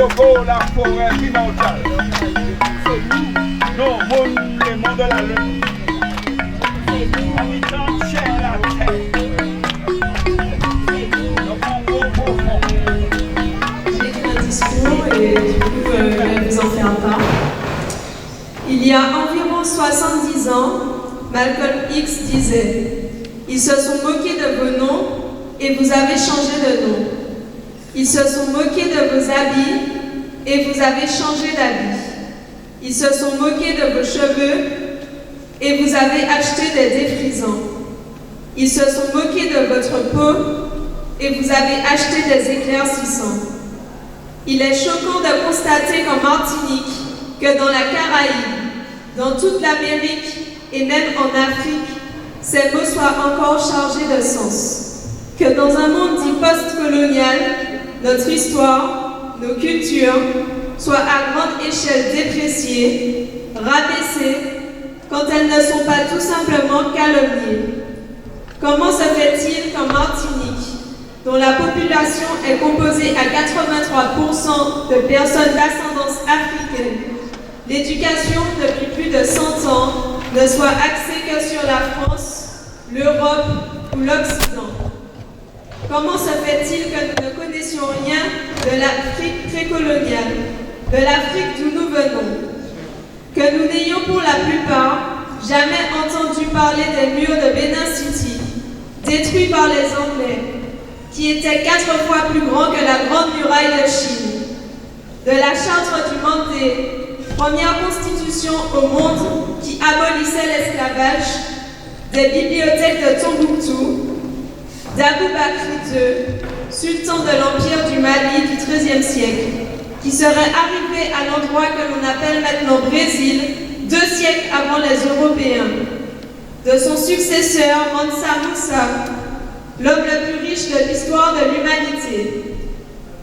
Choco, la forêt primordiale. Non, les mondes de la lune. Habitants de la terre. J'ai écrit un discours et du coup, je vais vous en faire part. Il y a environ 70 ans, Malcolm X disait « Ils se sont moqués de vos noms et vous avez changé de nom. Ils se sont moqués de vos habits et vous avez changé d'habit. Ils se sont moqués de vos cheveux et vous avez acheté des défrisants. Ils se sont moqués de votre peau et vous avez acheté des éclaircissants. Il est choquant de constater qu'en Martinique, que dans la Caraïbe, dans toute l'Amérique et même en Afrique, ces mots soient encore chargés de sens. Que dans un monde dit post-colonial, notre histoire, nos cultures, soient à grande échelle dépréciées, rabaissées, quand elles ne sont pas tout simplement calomniées. Comment se fait-il qu'en Martinique, dont la population est composée à 83% de personnes d'ascendance africaine, l'éducation depuis plus de 100 ans ne soit axée que sur la France, l'Europe ou l'Occident? Comment se fait-il que nous ne connaissions rien de l'Afrique précoloniale, de l'Afrique d'où nous venons? Que nous n'ayons pour la plupart jamais entendu parler des murs de Benin City, détruits par les Anglais, qui étaient 4 fois plus grands que la Grande Muraille de Chine, de la Charte du Mandé, première constitution au monde qui abolissait l'esclavage, des bibliothèques de Tombouctou, d'Abou Bakr II, sultan de l'Empire du Mali du XIIIe siècle, qui serait arrivé à l'endroit que l'on appelle maintenant Brésil 2 siècles avant les Européens, de son successeur Mansa Moussa, l'homme le plus riche de l'histoire de l'humanité.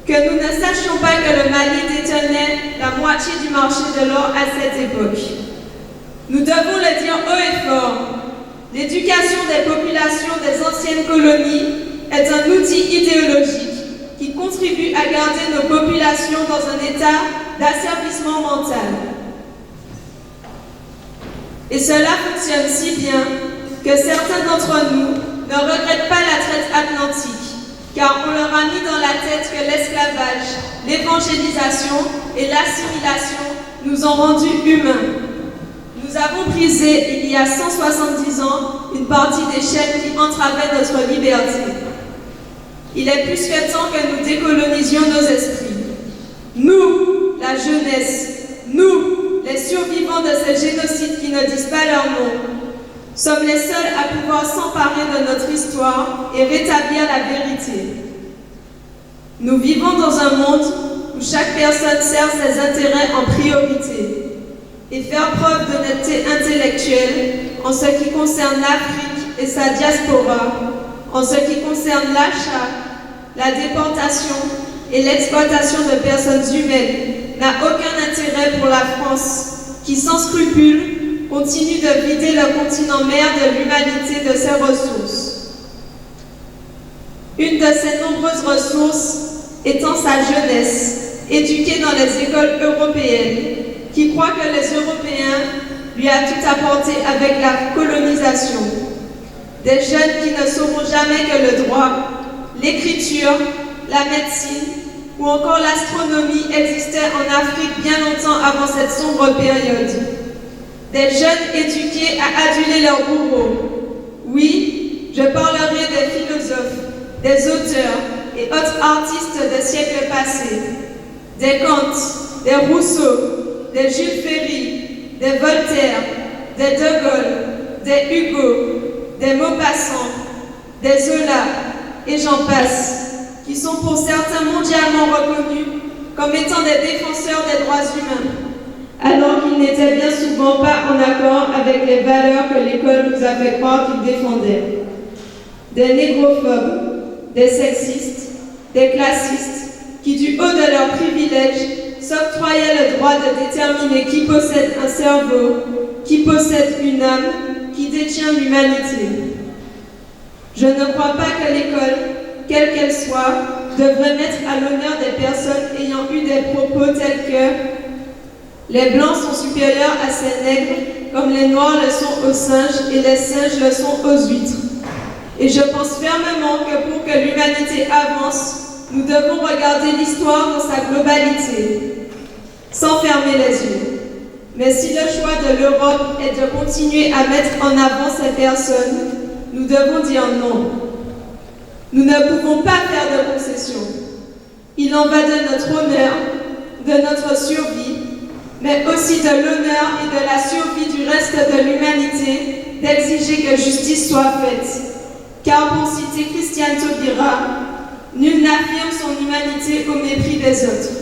Que nous ne sachions pas que le Mali détenait la moitié du marché de l'or à cette époque. Nous devons le dire haut et fort. L'éducation des populations des anciennes colonies est un outil idéologique qui contribue à garder nos populations dans un état d'asservissement mental. Et cela fonctionne si bien que certains d'entre nous ne regrettent pas la traite atlantique, car on leur a mis dans la tête que l'esclavage, l'évangélisation et l'assimilation nous ont rendus humains. Nous avons brisé, il y a 170 ans, une partie des chaînes qui entravaient notre liberté. Il est plus que temps que nous décolonisions nos esprits. Nous, la jeunesse, nous, les survivants de ces génocides qui ne disent pas leur nom, sommes les seuls à pouvoir s'emparer de notre histoire et rétablir la vérité. Nous vivons dans un monde où chaque personne sert ses intérêts en priorité et faire preuve d'honnêteté intellectuelle en ce qui concerne l'Afrique et sa diaspora, en ce qui concerne l'achat, la déportation et l'exploitation de personnes humaines n'a aucun intérêt pour la France qui, sans scrupule, continue de vider le continent mère de l'humanité de ses ressources. Une de ces nombreuses ressources étant sa jeunesse, éduquée dans les écoles européennes, qui croit que les Européens lui a tout apporté avec la colonisation. Des jeunes qui ne sauront jamais que le droit, l'écriture, la médecine ou encore l'astronomie existaient en Afrique bien longtemps avant cette sombre période. Des jeunes éduqués à aduler leurs bourreaux. Oui, je parlerai des philosophes, des auteurs et autres artistes des siècles passés, des Kant, des Rousseau, des Jules Ferry, des Voltaire, des De Gaulle, des Hugo, des Maupassant, des Zola, et j'en passe, qui sont pour certains mondialement reconnus comme étant des défenseurs des droits humains, alors qu'ils n'étaient bien souvent pas en accord avec les valeurs que l'école nous a fait croire qu'ils défendaient. Des négrophobes, des sexistes, des classistes, qui du haut de leurs privilèges s'octroyaient le droit de déterminer qui possède un cerveau, qui possède une âme, qui détient l'humanité. Je ne crois pas que l'école, quelle qu'elle soit, devrait mettre à l'honneur des personnes ayant eu des des propos tels que les blancs sont supérieurs à ces nègres, comme les noirs le sont aux singes et les singes le sont aux huîtres. Et je pense fermement que pour que l'humanité avance, nous devons regarder l'histoire dans sa globalité, sans fermer les yeux. Mais si le choix de l'Europe est de continuer à mettre en avant ces personnes, nous devons dire non. Nous ne pouvons pas faire de concessions. Il en va de notre honneur, de notre survie, mais aussi de l'honneur et de la survie du reste de l'humanité d'exiger que justice soit faite. Car pour citer Christiane Taubira, nul n'affirme son humanité au mépris des autres.